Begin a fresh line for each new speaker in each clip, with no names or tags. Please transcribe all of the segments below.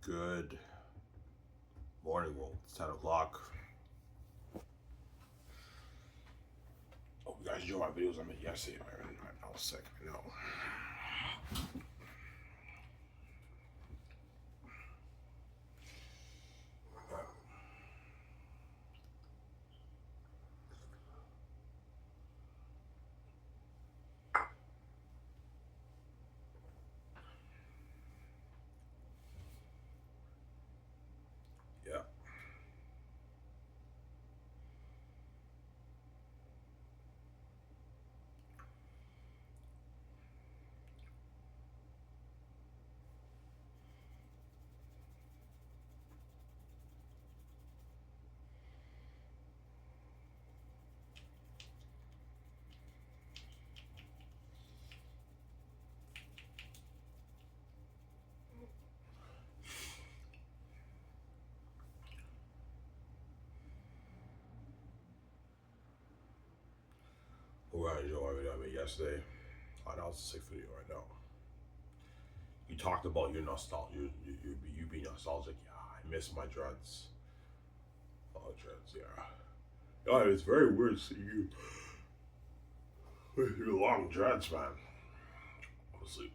Good morning, well, it's 10 o'clock. Oh, you guys enjoy my videos I made yesterday, man. I was sick, I know. Yeah, you guys enjoy my video I made yesterday. Oh, that was a sick video, I know. You talked about your nostalgia, you being nostalgic. Yeah, I miss my dreads. Oh, dreads, yeah. Yeah, it's very weird seeing you with your long dreads, man. Honestly,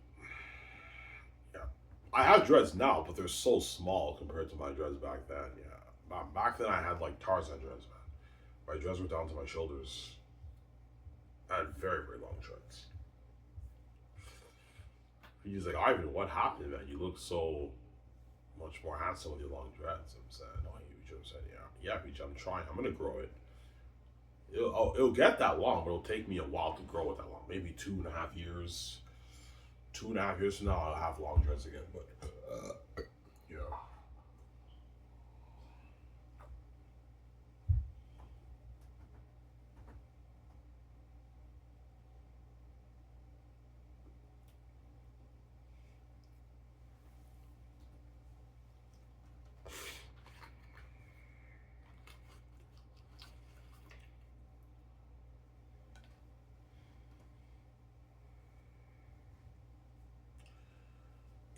yeah. I have dreads now, but they're so small compared to my dreads back then. Yeah, back then I had like Tarzan dreads, man. My dreads were down to my shoulders. I had very, very long dreads. He's like, Ivan, what happened, man? You look so much more handsome with your long dreads. I'm saying, no, Huge. I'm saying, yeah, Huge. I'm trying. I'm gonna grow it. It'll get that long, but it'll take me a while to grow it that long. Maybe 2.5 years. 2.5 years from now, I'll have long dreads again. But yeah,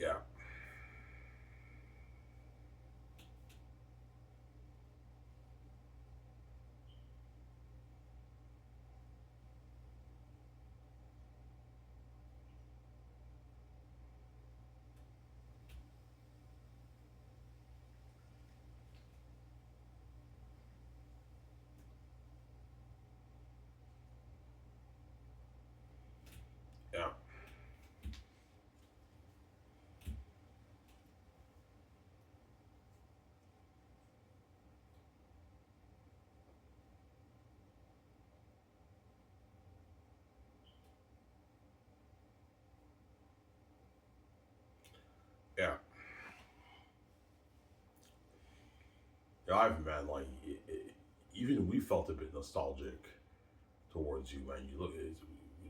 yeah, yeah, yeah. Yeah, Ivan, man. Like, even we felt a bit nostalgic towards you, man. You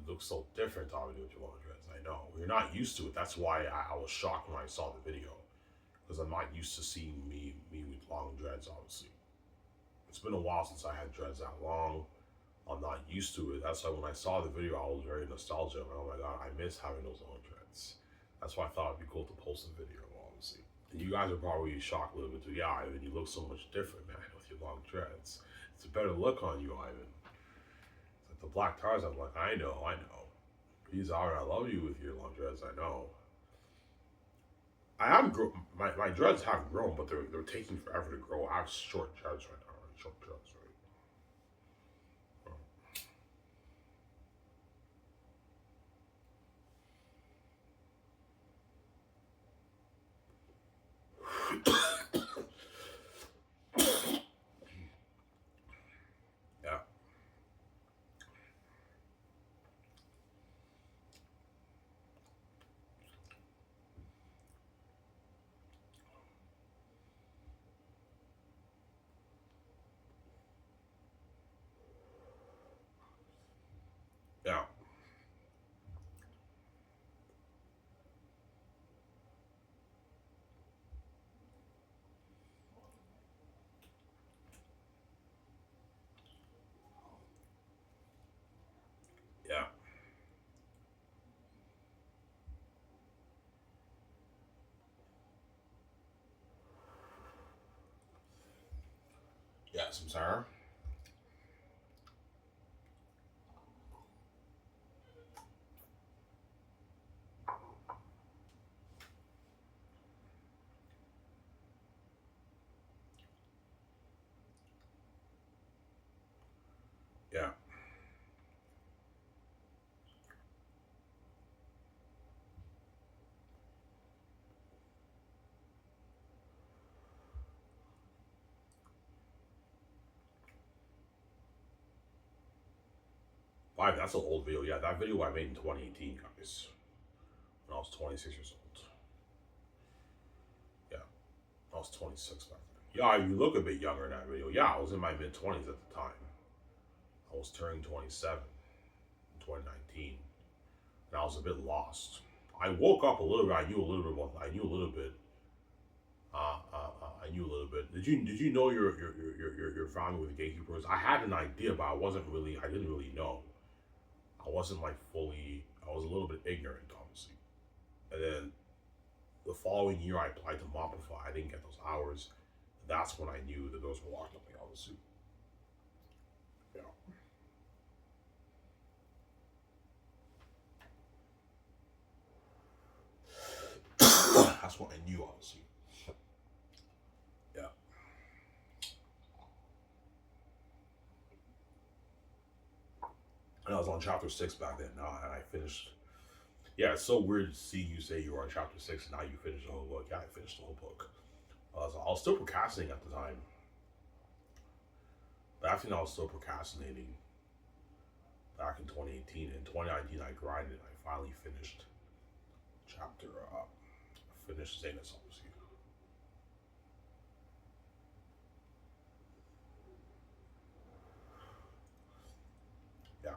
look so different, Tommy, with your long dreads. I know you're not used to it. That's why I was shocked when I saw the video because I'm not used to seeing me with long dreads. Obviously, it's been a while since I had dreads that long. I'm not used to it. That's why when I saw the video, I was very nostalgic. I'm like, oh my god, I miss having those long dreads. That's why I thought it'd be cool to post the video, obviously. And you guys are probably shocked a little bit too. Yeah, Ivan, you look so much different, man, with your long dreads. It's a better look on you, Ivan. It's like the black tars. I'm like, I know, I know. Please, Ivan, I love you with your long dreads. I know. I have my dreads have grown, but they're taking forever to grow. I have short dreads right now. Right? Short dreads, right? Yeah, some Sarah. Yeah. Wow, that's an old video. Yeah, that video I made in 2018, guys. When I was 26 years old. Yeah, I was 26 back then. Yeah, you look a bit younger in that video. Yeah, I was in my mid 20s at the time. I was turning 27 in 2019, and I was a bit lost. I woke up a little bit. I knew a little bit about. I knew a little bit. I knew a little bit. Did you know your family with the gatekeepers? I had an idea, but I wasn't really. I didn't really know. I wasn't like fully. I was a little bit ignorant, obviously. And then the following year, I applied to Mopify. I didn't get those hours. That's when I knew the doors were locked on me, obviously. Yeah. That's what I knew, obviously. Yeah. And I was on chapter 6 back then. Now, and I finished. Yeah, it's so weird to see you say you were on chapter 6 and now you finished the whole book. Yeah, I finished the whole book. I was still procrastinating at the time. But I think I was still procrastinating back in 2018. In 2019, I grinded. I finally finished chapter. Finished Xanus, obviously. Yeah.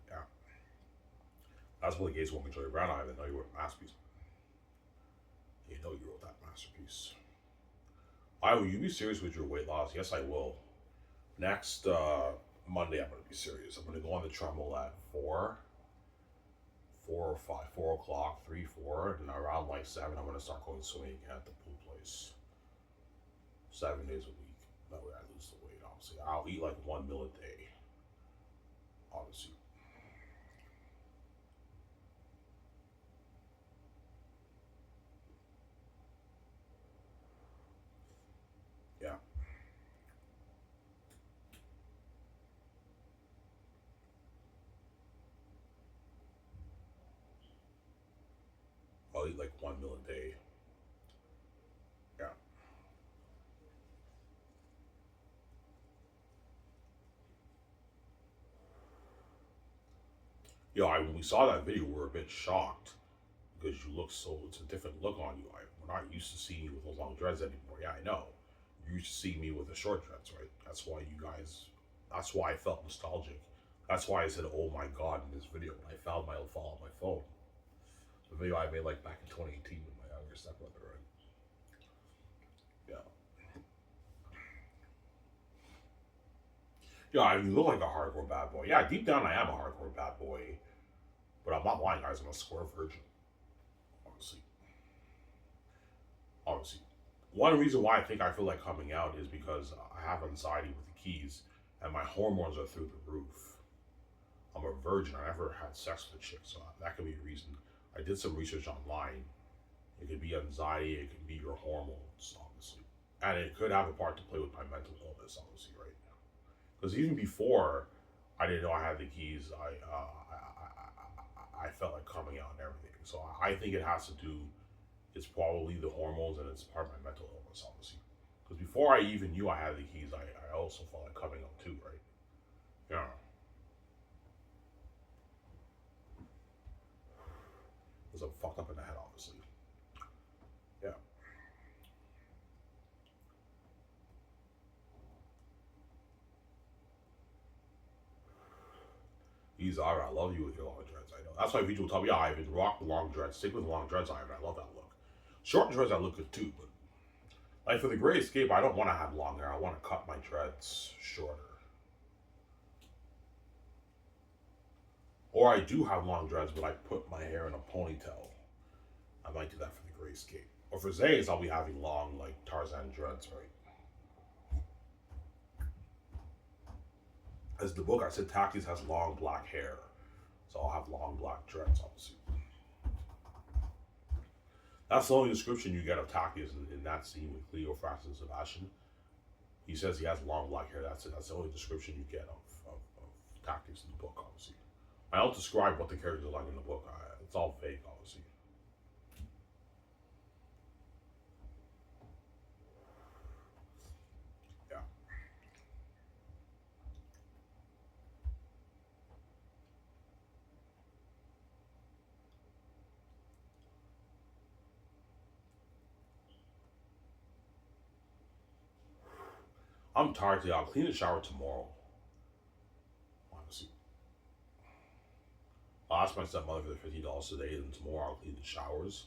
Yeah. That's what the gates won't enjoy Brown. I didn't know you wrote a masterpiece. You know you wrote that masterpiece. I will you be serious with your weight loss? Yes, I will. Next Monday, I'm going to be serious. I'm going to go on the treadmill at 4 o'clock, 3, 4, and around like 7, I'm going to start going swimming at the pool place. 7 days a week. That way I lose the weight, obviously. I'll eat like 1 meal a day, obviously. Yeah. I'll eat like 1 meal a day. Yeah. When we saw that video, we were a bit shocked because you look so, it's a different look on you. We're not used to seeing you with those long dreads anymore. Yeah, I know. You used to see me with the short dreads, right? That's why I felt nostalgic. That's why I said, oh my God, in this video, when I found my file on my phone. The video I made like back in 2018 with my younger stepbrother, right? Yeah. Yeah, you look like a hardcore bad boy. Yeah, deep down I am a hardcore bad boy. But I'm not lying, guys. I'm a square virgin. Honestly. Honestly. One reason why I think I feel like coming out is because I have anxiety with the keys and my hormones are through the roof. I'm a virgin. I never had sex with a chick, so that could be a reason. I did some research online. It could be anxiety, it could be your hormones, obviously. And it could have a part to play with my mental illness, obviously, right? Because even before I didn't know I had the keys, I felt like coming out and everything. So I think it has to do, it's probably the hormones and it's part of my mental illness, obviously. Because before I even knew I had the keys, I also felt like coming out too, right? Yeah. Because I'm fucked up in the head, obviously. Yeah. He's alright. I love you with your long dreads. I know. That's why people tell me, yeah, Ivan, rock the long dreads. Stick with the long dreads, Ivan. I love that look. Short dreads, I look good too, but Like for the Gray Escape, I don't want to have long hair. I want to cut my dreads shorter. Or I do have long dreads, but I put my hair in a ponytail. I might do that for the Gray Escape. Or for Zay's, I'll be having long, like Tarzan dreads, right? As the book, I said Takis has long black hair. So I'll have long black dreads, obviously. That's the only description you get of Takis in that scene with Cleophas and Sebastian. He says he has long black hair. That's it. That's the only description you get of Takis in the book, obviously. I don't describe what the characters are like in the book. It's all vague, obviously. Yeah. I'm tired today. I'll clean the shower tomorrow. Honestly. I'll ask my stepmother for the $50 today, and tomorrow I'll clean the showers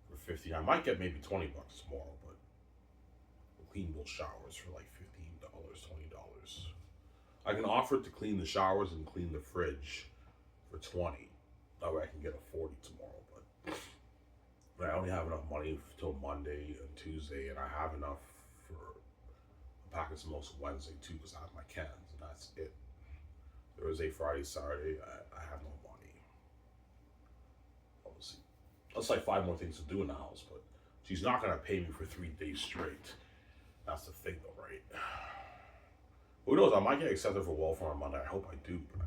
for 50. I might get maybe $20 tomorrow, but we'll clean both showers for like $15, $20. I can offer to clean the showers and clean the fridge for 20. That way I can get a 40 tomorrow, but I only have enough money till Monday and Tuesday, and I have enough for a pack of smokes Wednesday too, because I have my cans, and that's it. Thursday, Friday, Saturday, I have no money. Obviously. That's like 5 more things to do in the house, but she's not going to pay me for 3 days straight. That's the thing though, right? Who knows, I might get accepted for welfare on Monday. I hope I do, but I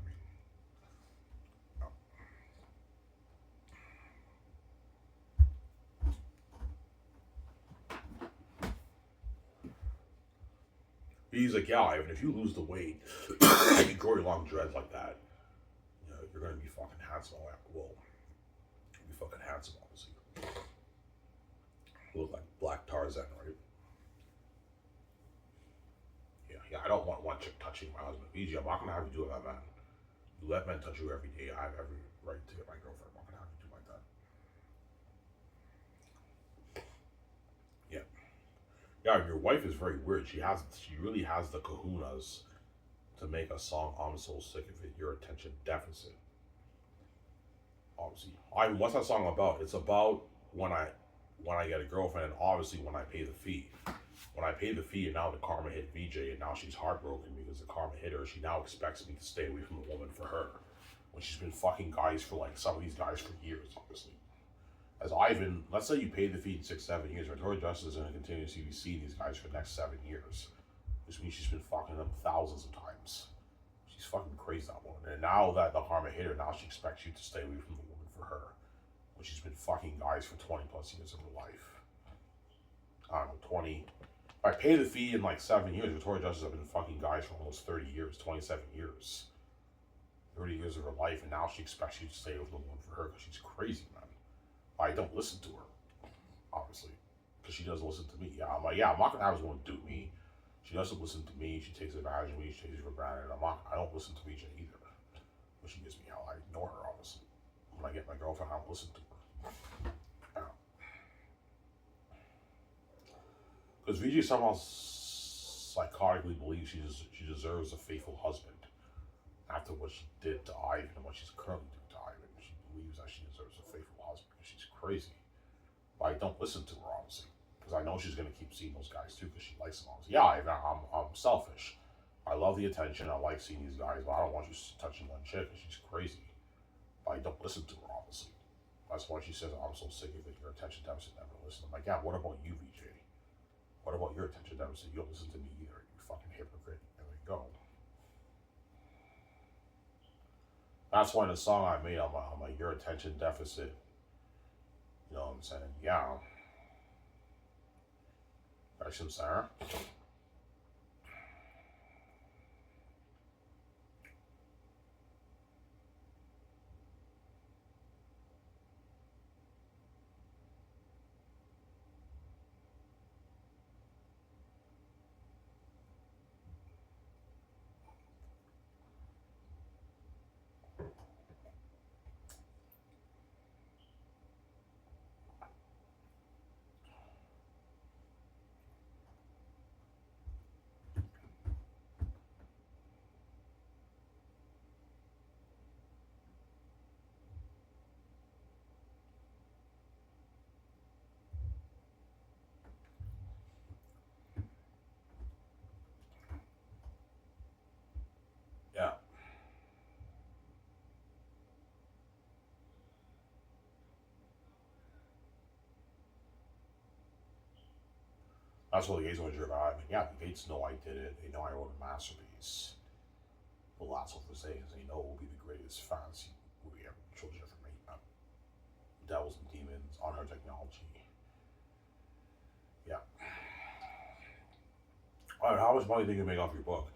mean, he's like, yeah, Ivan, if you lose the weight, you grow your long dreads like that, you know, you're gonna be fucking handsome. I'm like, well, you'll be fucking handsome, obviously. You look like Black Tarzan, right? Yeah, I don't want one chick touching my husband. BG, I'm not gonna have you do it, man. You let men touch you every day. I have every right to get my girlfriend. I'm not gonna have you do like that. Yeah. Yeah, your wife is very weird. She really has the kahunas to make a song, I'm so sick of it, your attention deficit. Obviously. What's that song about? It's about when I get a girlfriend, and obviously when I pay the fee. When I pay the fee, and now the karma hit VJ, and now she's heartbroken because the karma hit her. She now expects me to stay away from the woman for her, when she's been fucking guys for like some of these guys for years, obviously. As Ivan, let's say you pay the fee in 6, 7 years, Victoria Justice is going to continue to see these guys for the next 7 years, which means she's been fucking them thousands of times. She's fucking crazy, that woman. And now that the karma hit her, now she expects you to stay away from the woman for her, when she's been fucking guys for 20 plus years of her life. I don't know, 20. If I pay the fee in like 7 years, Victoria Justice have been fucking guys for almost 30 years, 27 years. 30 years of her life, and now she expects you to stay with the woman for her because she's crazy, man. I don't listen to her, obviously, because she doesn't listen to me. Yeah, I'm like, yeah, I'm not gonna have this woman do me. She doesn't listen to me. She takes advantage of me. She takes it for granted. I don't listen to VJ either. But she gives me hell. I ignore her, obviously. When I get my girlfriend, I don't listen to her. Because VJ somehow psychotically believes she deserves a faithful husband after what she did to Ivan and what she's currently doing to Ivan. She believes that she deserves a faithful husband because she's crazy. But I don't listen to her, obviously, because I know she's going to keep seeing those guys too because she likes them, obviously. Yeah, I'm selfish. I love the attention. I like seeing these guys, but I don't want you touching one chick because she's crazy. But I don't listen to her, obviously. That's why she says, I'm so sick of it, your attention deficit, never listen. I'm like, yeah, what about you, VJ? What about your attention deficit? You don't listen to me either, you fucking hypocrite. There we go. That's why the song I made, I'm like, your attention deficit. You know what I'm saying? Yeah. Action Sarah. That's what the Gates want to hear about Ivan. Yeah, the Gates know I did it. They know I wrote a masterpiece. Well, that's what they're saying. Is they know it will be the greatest fantasy movie ever. Children ever made. Devils and demons, on our technology. Yeah. All right, how much money do you make off your book?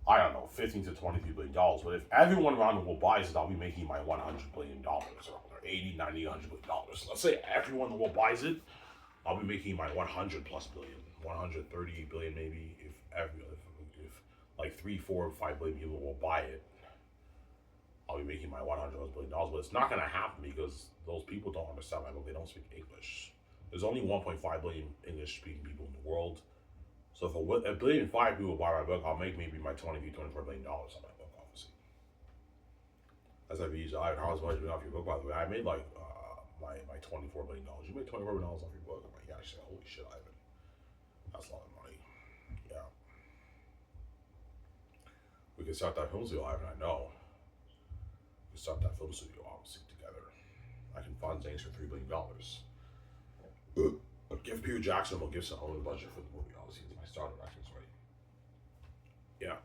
I don't know, $15 to $23 billion. But if everyone around the world buys it, I'll be making my $100 billion or 80, 90, $100 billion. Let's say everyone in the world buys it, I'll be making my 100 plus billion, 130 billion maybe. If like 3, 4, 5 billion people will buy it, I'll be making my $100 billion. But it's not going to happen because those people don't understand my book. They don't speak English. There's only 1.5 billion English speaking people in the world. So if a billion and 5 people buy my book, I'll make maybe my $24 billion on my book, obviously. As I've used, I how much money off your book, by the way. I made like my $24 billion. You made $24 billion off your book. I'm like, yeah, I said, holy shit, Ivan. That's a lot of money. Yeah. We can start that film studio, Ivan, I know. We can start that film studio, obviously, together. I can fund things for $3 billion. Give Peter Jackson, we'll give some own budget for the movie, obviously, my starter actions, right? Yeah.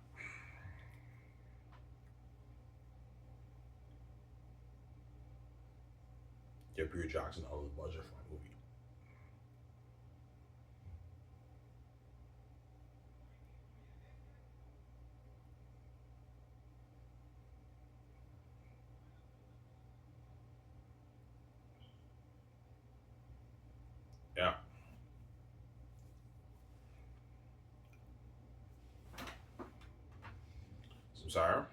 Give Peter Jackson all the budget for my movie. Yeah. Some Sarah?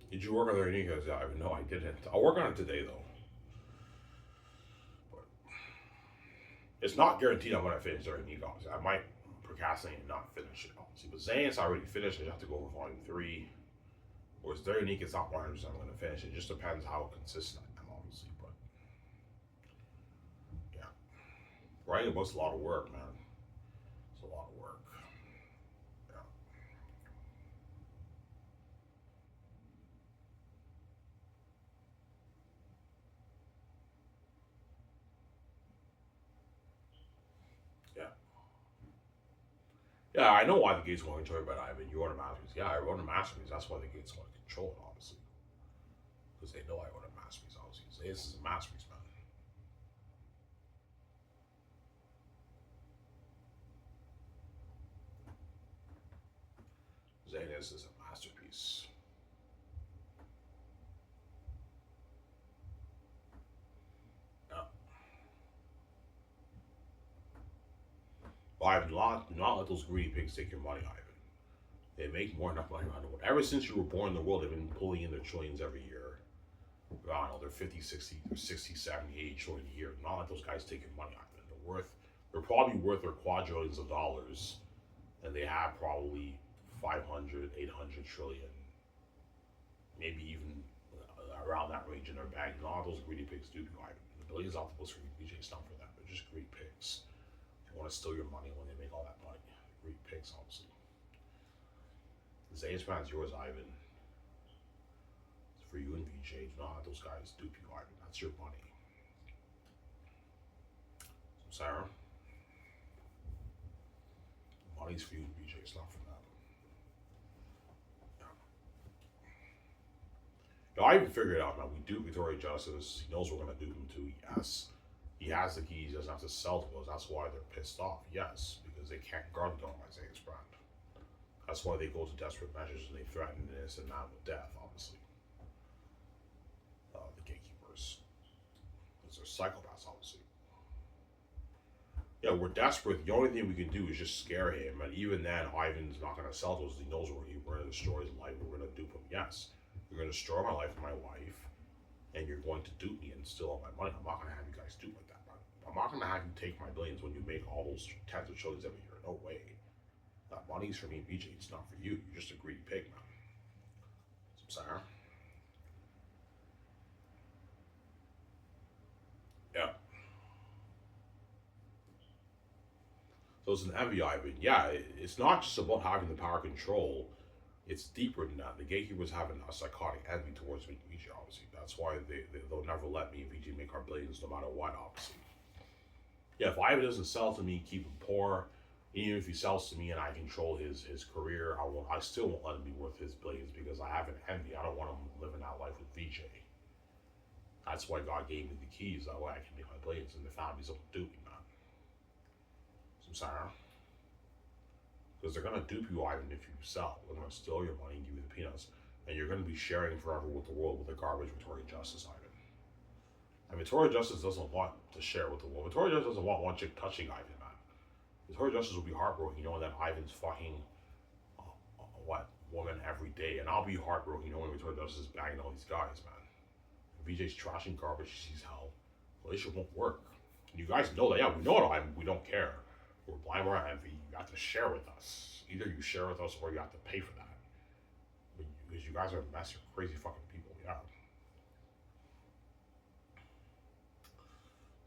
Did you work on their Nikos? Yeah, no, I didn't. I'll work on it today, though. But it's not guaranteed I'm going to finish their Nikos. I might procrastinate and not finish it, obviously. But Xanus already finished. I just have to go over volume 3. Whereas their Unique is not 100% I'm going to finish. It just depends how consistent I am, obviously. But yeah. Writing a book's a lot of work, man. It's a lot of work. Yeah. Yeah. Yeah, I know why the Gates want to control it, but Ivan, you wrote a masterpiece. Yeah, I wrote a masterpiece. That's why the Gates want to control it, obviously. Because they know I wrote a masterpiece, obviously. So this is a masterpiece, man. Xanus is a masterpiece. Yeah. But Ivan, do not let those greedy pigs take your money, Ivan. They make more than enough money around the world. Ever since you were born in the world, they've been pulling in their trillions every year. I don't know, they're 50, 60, they're 60, 70, 80 trillion a year. Not let those guys take your money, Ivan. They're probably worth their quadrillions of dollars, and they have probably 500, 800 trillion, maybe even around that range in their bank. Not those greedy pigs do, Ivan. The billions off the books for BJ, it's not for that. They're just greedy pigs. They want to steal your money when they make all that money. Greedy pigs, obviously. The Xanus man's yours, Ivan. It's for you and VJ. Do not let those guys dupe you, Ivan. That's your money. So, Sarah, money's for you and VJ. It's not for them. Yeah. I even figured it out, man. We dupe Victoria Justice. He knows we're going to dupe him too. Yes. He has the keys. He doesn't have to sell to us. That's why they're pissed off. Yes. Because they can't guard the dog by Xanus brand. That's why they go to desperate measures and they threaten an innocent man with death, obviously. The gatekeepers. Because they're psychopaths, obviously. Yeah, we're desperate. The only thing we can do is just scare him. And even then, Ivan's not going to sell those. He knows we're going to destroy his life. We're going to dupe him. Yes. You're going to destroy my life and my wife. And you're going to dupe me and steal all my money. I'm not going to have you guys do like that, man. I'm not going to have you take my billions when you make all those tens of trillions every year. No way. That money's for me, BJ. It's not for you. You're just a greedy pig, man. Some Sarah. doesn't envy Ivan. Yeah, it's not just about having the power control. It's deeper than that. The gatekeepers having a psychotic envy towards me and VJ, obviously. That's why they'll never let me and VJ make our billions no matter what, obviously. Yeah, if Ivan doesn't sell to me, keep him poor. Even if he sells to me and I control his career, I still won't let him be worth his billions because I have an envy. I don't want him living that life with VJ. That's why God gave me the keys. That way I can make my billions and the families don't dupe me, man. So I'm sorry. Because they're gonna dupe you, Ivan, if you sell. They're gonna steal your money and give you the peanuts, and you're gonna be sharing forever with the world with the garbage Victoria Justice, Ivan. And Victoria Justice doesn't want to share with the world. Victoria Justice doesn't want one chick touching Ivan, man. Victoria Justice will be heartbroken knowing that Ivan's fucking what woman every day, and I'll be heartbroken knowing Victoria Justice is banging all these guys, man. VJ's trashing garbage. She's hell. The relationship won't work. And you guys know that. Yeah, we know it. Ivan. We don't care. We're blind by our envy. You have to share with us. Either you share with us or you have to pay for that. Because you guys are a mess. You're crazy fucking people. Yeah.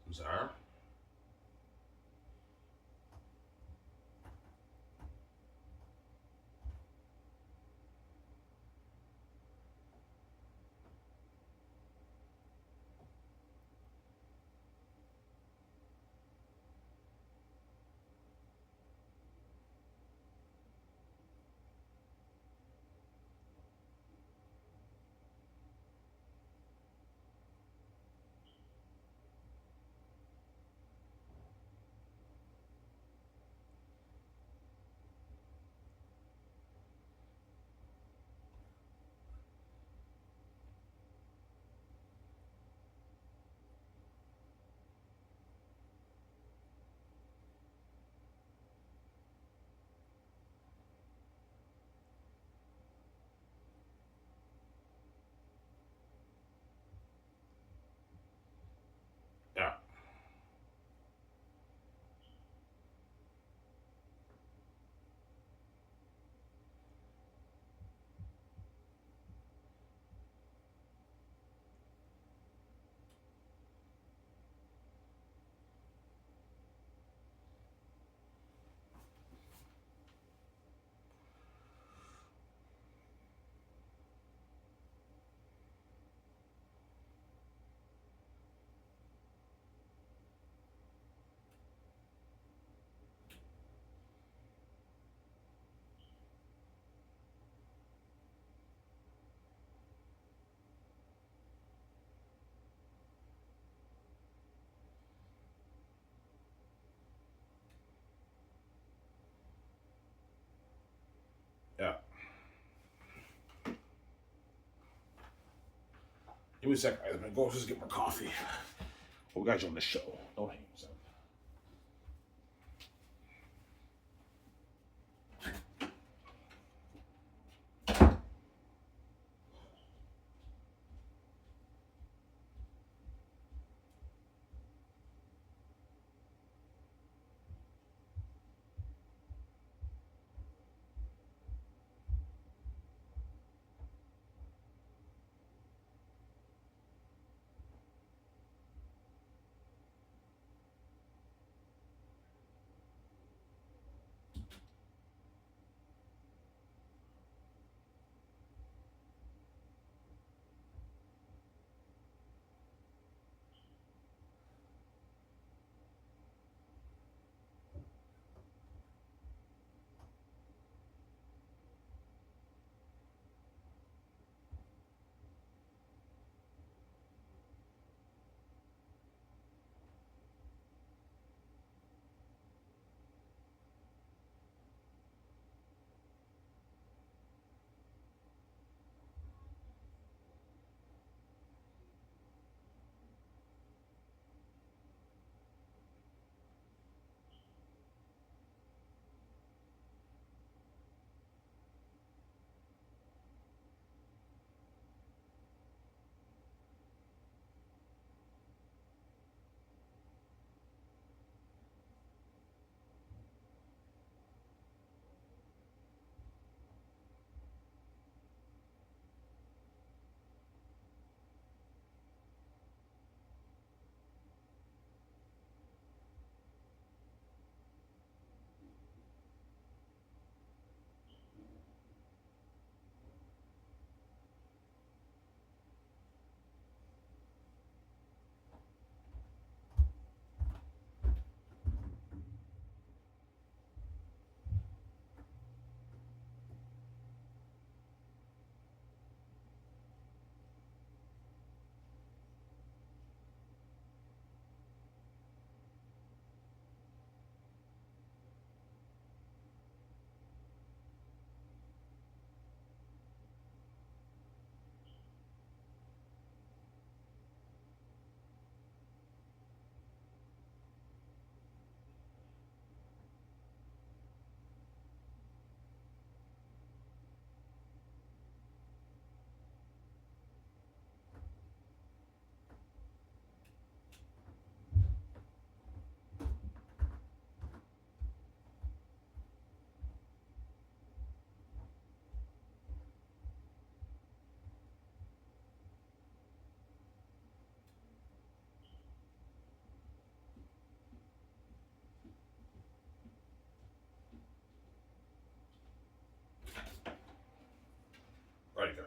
I'm sorry. Yeah. Yeah. Give me a sec. I'm gonna go just get my coffee. Well, we got you on the show. Don't hang yourself.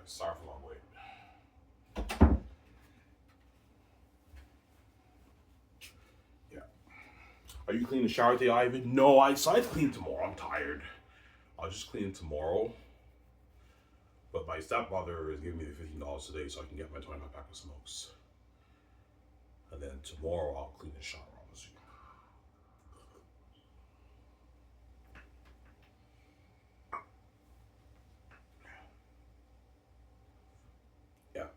sorry for my wait. Yeah. Are you cleaning the shower today, Ivan? No, I decided to clean tomorrow. I'm tired. I'll just clean tomorrow. But my stepmother is giving me the $15 today so I can get my 25 pack of smokes. And then tomorrow I'll clean the shower, honestly. Yeah.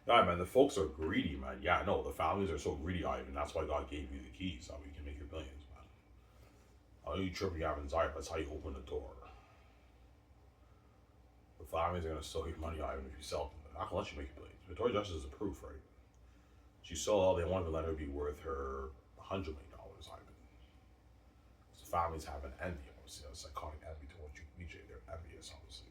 Yeah, man, the folks are greedy, man. Yeah, I know. The families are so greedy, Ivan. That's why God gave you the keys, so you can make your billions, man. I know you trip, you have anxiety, but that's how you open the door. The families are going to steal your money, Ivan, if you sell them. They're not going to let you make your billions. Victoria Justice is a proof, right? She sold all they wanted to let her be worth her $100 million, Ivan. So families have an envy, obviously, a psychotic envy towards you, BJ. They're envious, obviously.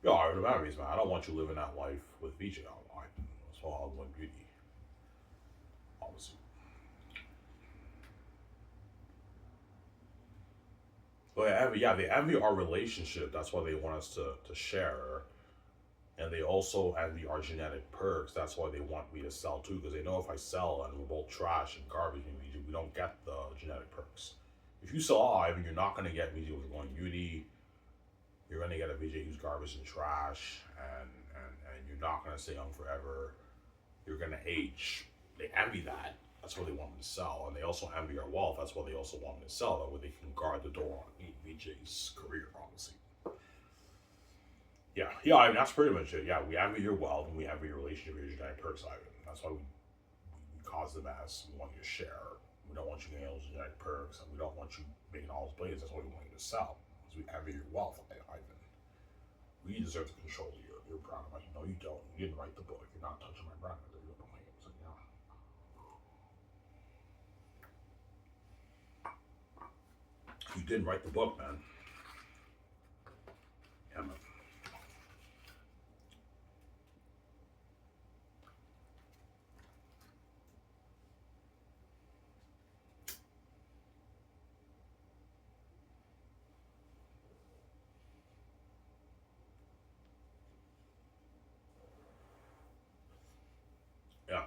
Yo, I remember, man. I don't want you living that life with VJ. It's all one beauty, obviously. But yeah, they envy our relationship. That's why they want us to share. And they also envy our genetic perks. That's why they want me to sell too, because they know if I sell and we're both trash and garbage and we don't get the genetic perks. If you sell Ivan, you're not going to get VJ with one beauty. You're going to get a VJ who's garbage and trash, and you're not going to stay young forever. You're going to age. They envy that. That's why they want me to sell. And they also envy our wealth. That's why they also want me to sell. That way they can guard the door on VJ's career, obviously. Yeah, I mean, that's pretty much it. Yeah, we envy your wealth and we envy your relationship with your genetic perks, Ivan. That's why we cause the mess. We want you to share. We don't want you getting all those genetic perks, and we don't want you making all those billions. That's why we want you to sell. Because we envy your wealth, Ivan. We deserve to control your brand. I'm like, no, you don't. You didn't write the book. You're not touching my brand. You don't like it. So, yeah. You didn't write the book, man. Yeah, man. Yeah.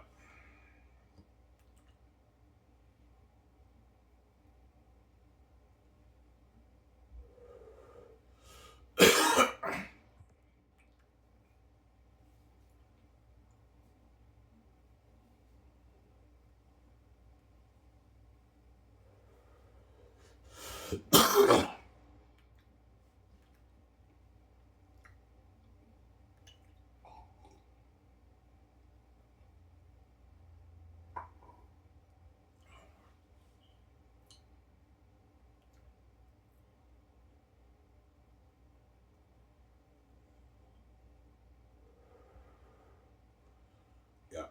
Yeah.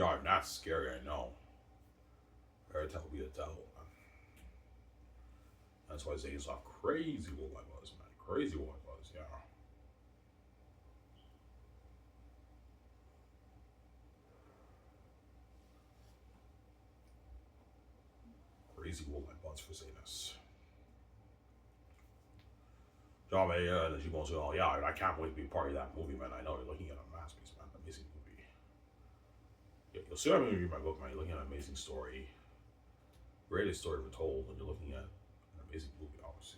I'm not scary, I know. Every time will be a devil, man. That's why Zay's off crazy what I was, man. Crazy what I was, yeah. Crazy what my butts for Xanus. John Mayer and she wants to, oh yeah, I can't wait to be part of that movie, man. I know you're looking at a masterpiece, man. Amazing movie. Yeah, you'll see when you read my book, man. You're looking at an amazing story. Greatest story ever told, and you're looking at an amazing movie, obviously.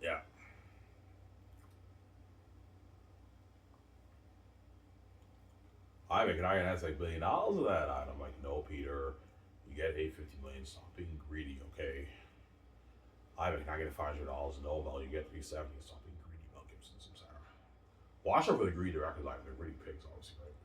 Yeah. I make an iron has like $1 billion of that. And I'm like, no, Peter. You get 850 million. Stop being greedy, okay? Can I get $500? No, Mel, you get 370. Stop being greedy, Mel Gibson. Some Sarah. Watch out for the greedy directors, Ivan. They're greedy pigs, obviously, right?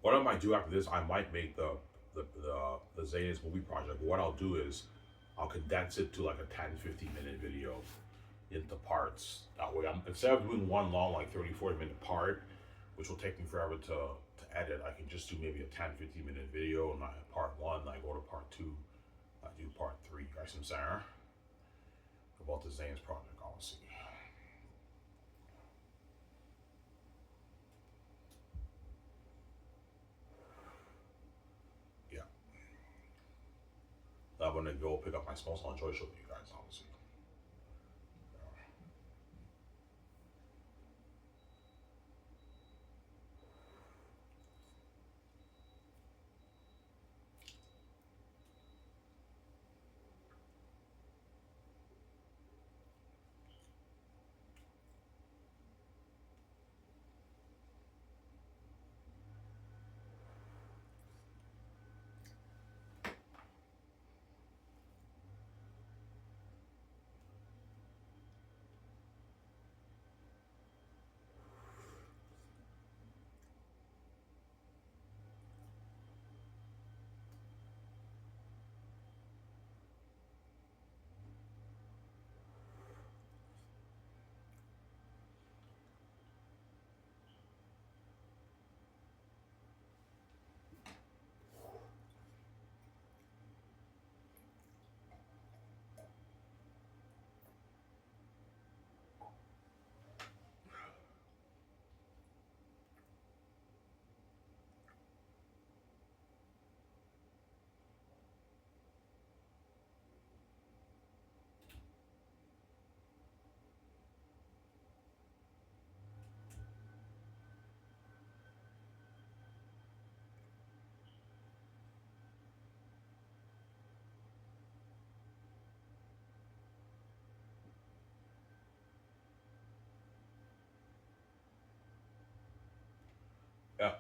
What I might do after this, I might make the Xanus movie project. But what I'll do is I'll condense it to like a 10-15 minute video into parts. That way, instead of doing one long, like 30-40 minute part, which will take me forever to edit, I can just do maybe a 10-15 minute video, and like part one, I go to part two, I do part three. You guys know what I'm saying? About the Xanus project, obviously. Yeah. I'm gonna go pick up my small salon joy show with you guys, obviously. Yeah.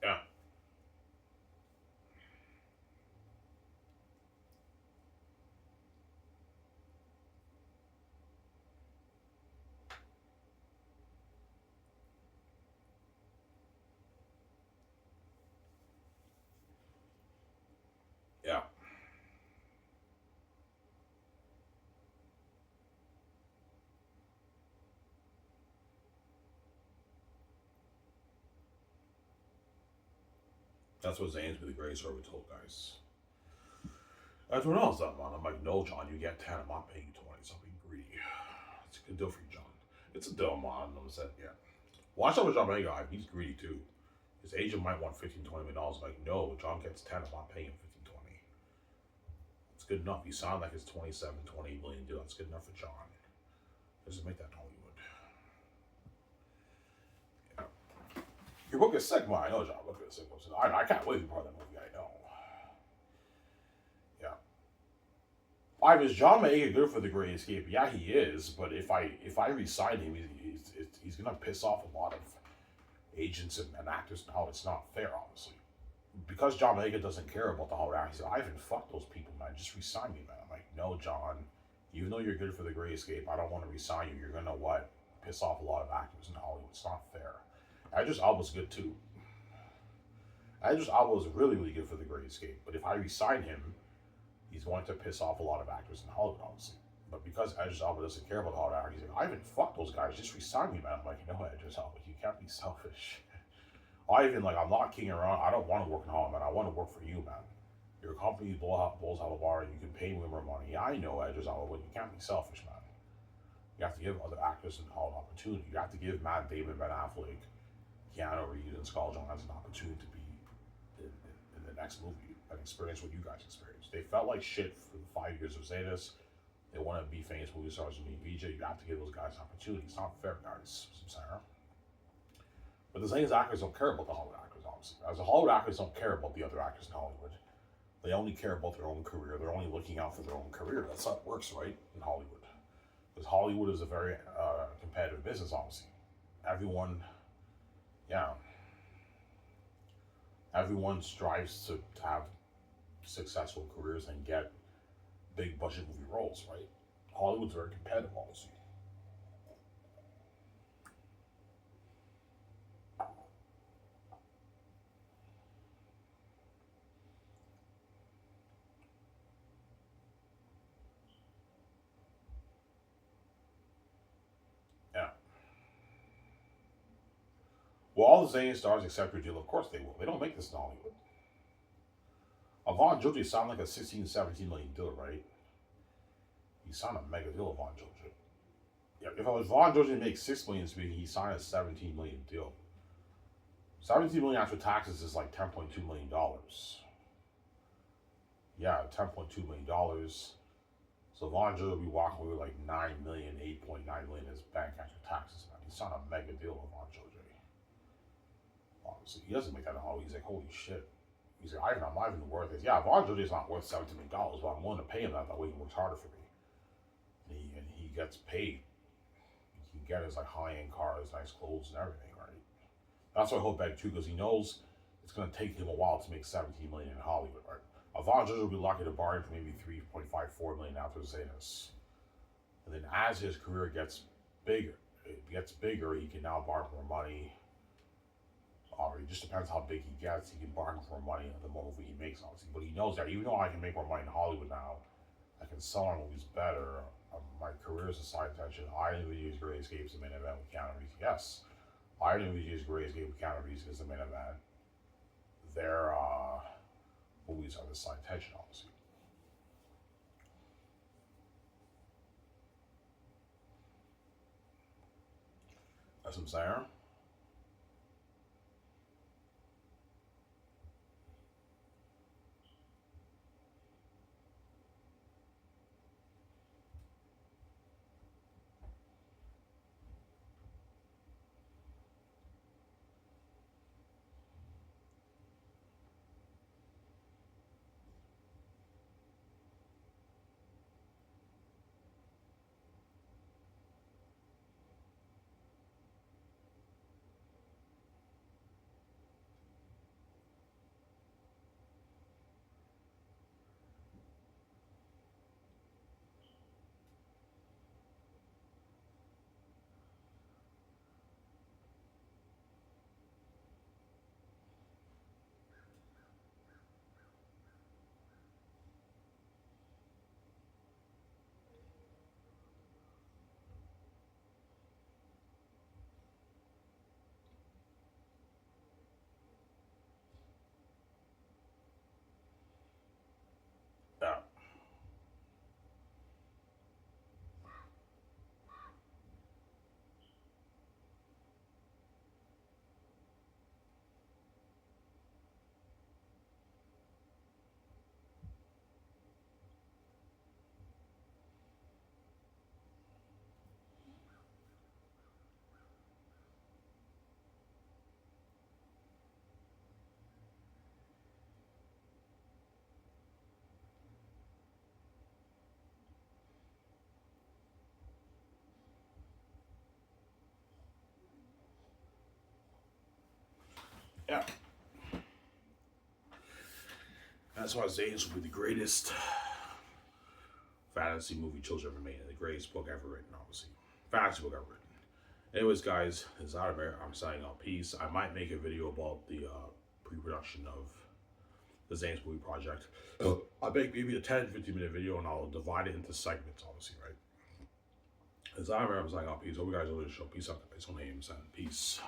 Yeah. Yeah. That's what Zane's with the Grace already told guys. Everyone else done, man. I'm like, no, John, you get 10. I'm not paying you 20. So I'm being greedy. It's a good deal for you, John. It's a deal, man. I'm saying, yeah. Watch out with John Mega. He's greedy too. His agent might want 15-20 million dollars. Like, no, John gets 10. I'm not paying him 15-20. It's good enough. You sound like it's 27-28 million deal. That's good enough for John. Doesn't make that in Hollywood. Yeah. Your book is sick, man. I know, John. Look at this. I can't wait to be part of that movie. I know. Yeah. Five, is John Mayer good for the Great Escape? Yeah, he is. But if I resign him, he's gonna piss off a lot of agents and actors. Now it's not fair, obviously, because John Mayer doesn't care about the whole act. He said, "Ivan, fuck those people, man. Just resign me, man." I'm like, "No, John. Even though you're good for the Great Escape, I don't want to resign you. You're gonna what? Piss off a lot of actors in Hollywood. It's not fair." Idris Elba's good too. Idris Elba was really, really good for the Great Escape. But if I resign him, he's going to piss off a lot of actors in Hollywood, obviously. But because Idris Elba doesn't care about Hollywood actors, he's like, "Ivan, fuck those guys. Just resign me, man." I'm like, "You know what, Idris Elba, you can't be selfish." Ivan, like, I'm not kidding around. I don't want to work in Hollywood, man. I want to work for you, man. Your company blows out the bar, and you can pay me more money. Yeah, I know, Idris Elba, but you can't be selfish, man. You have to give other actors an opportunity. You have to give Matt Damon, Ben Affleck, Keanu Reeves, and Scarlett Johansson an opportunity to be in the next movie and experience what you guys experienced. They felt like shit for the 5 years of Xanus. They want to be famous movie stars and be VJ. You have to give those guys an opportunity. It's not fair, guys. Sarah. But the Xanus actors don't care about the Hollywood actors, obviously. As the Hollywood actors don't care about the other actors in Hollywood. They only care about their own career. They're only looking out for their own career. That's how it works, right, in Hollywood. Because Hollywood is a very competitive business, obviously. Everyone strives to have successful careers and get big budget movie roles, right? Hollywood's very competitive, obviously. Yeah. Well, all the Xanadu stars accept your deal. Of course they will. They don't make this in Hollywood. Avon Joji sound like a 16, 17 million deal, right? He signed a mega deal, Avon Joji. Yeah, if I was Vaughn Joji to make 6 million speaking, he signed a 17 million deal. 17 million after taxes is like $10.2 million. Yeah, $10.2 million. So Vaughn Joji will be walking away with like 9 million, 8.9 million in his bank after taxes. Man. He signed a mega deal with Vaughn Joji. Honestly, he doesn't make that in Hollywood. He's like, holy shit. He's like, I'm not even worth it. Yeah, Vaughn Joji is not worth $17 million, but I'm willing to pay him that way he works harder for me. And he gets paid. He can get his like high-end cars, nice clothes, and everything, right? That's why I hope back too, because he knows it's going to take him a while to make 17 million in Hollywood, right? Avon Joji will be lucky to bargain for maybe 3.54 million after Xanus. And then as his career gets bigger, he can now bargain for more money. It just depends how big he gets. He can bargain for more money the more movie he makes, obviously. But he knows that even though I can make more money in Hollywood now, I can sell my movies better. My career is a side attention. Island of VJ's Great Escape is the main event with Keanu Reeves. Yes, Island of VJ's Great Escape with Keanu Reeves is the main event. Their movies are the side attention, obviously. That's what I'm saying. Yeah. Yeah. That's why Xanus will be the greatest fantasy movie children ever made, and the greatest book ever written, obviously. Fantasy book ever written. Anyways, guys, it's out of here. I'm signing out. Peace. I might make a video about the pre-production of the Xanus movie project. I'll make maybe a 10, 15-minute video, and I'll divide it into segments, obviously, right? It's out of here. I'm signing out. Peace. Hope you guys enjoyed the show. Peace out, guys. On names and peace.